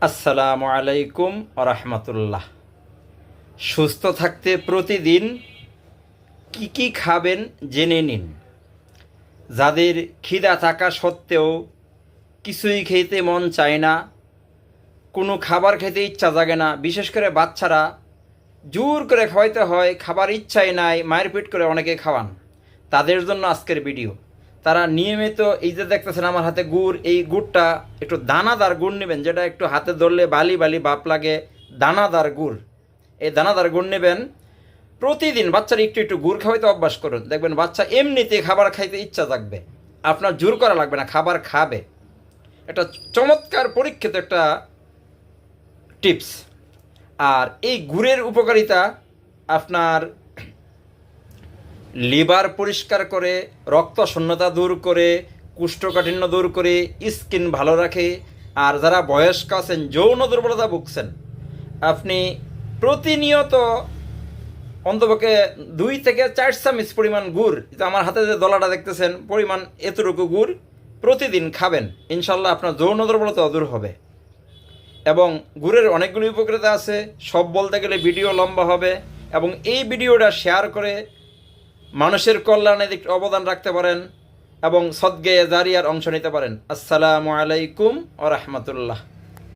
আসসালামু আলাইকুম রাহমাতুল্লাহ। সুস্থ থাকতে প্রতিদিন কি কি খাবেন জেনে নিন। যাদের খিদা থাকা সত্ত্বেও কিছুই খেতে মন চায় না, কোনো খাবার খেতে ইচ্ছা জাগে না, বিশেষ করে বাচ্চারা জোর করে খাওয়াইতে হয়, খাবার ইচ্ছাই নাই, মায়ের পেট করে অনেকে খাওয়ান, তাদের জন্য আজকের ভিডিও। তারা নিয়মিত এই যে দেখতেছেন আমার হাতে গুড়, এই গুড়টা একটু দানাদার গুড় নেবেন, যেটা একটু হাতে ধরলে বালি বালি বাপ লাগে, দানাদার গুড়। এই দানাদার গুড় নেবেন, প্রতিদিন বাচ্চারা একটু একটু গুড় খাওয়াইতে অভ্যাস করুন, দেখবেন বাচ্চা এমনিতে খাবার খাইতে ইচ্ছা জাগবে, আপনার জোর করা লাগবে না, খাবার খাবে। এটা চমৎকার পরীক্ষিত একটা টিপস। আর এই গুড়ের উপকারিতা আপনার লিভার পরিষ্কার করে, রক্ত শূন্যতা দূর করে, কোষ্ঠকাঠিন্য দূর করে, স্কিন ভালো রাখে। আর যারা বয়স্ক আছেন, যৌন দুর্বলতা ভুগছেন, আপনি প্রতিনিয়ত অন্তপক্ষে 2 থেকে 4 চামচ পরিমাণ গুড়, আমার হাতে যে দলাটা দেখতেছেন পরিমাণ, এতটুকু গুড় প্রতিদিন খাবেন, ইনশাল্লাহ আপনার যৌন দুর্বলতা দূর হবে। এবং গুড়ের অনেকগুলি উপকারিতা আছে, সব বলতে গেলে ভিডিও লম্বা হবে। এবং এই ভিডিওটা শেয়ার করে মানুষের কল্যাণে অবদান রাখতে পারেন এবং সদকায়ে জারিয়ার অংশ নিতে পারেন। আসসালামু আলাইকুম ওয়া রাহমাতুল্লাহ।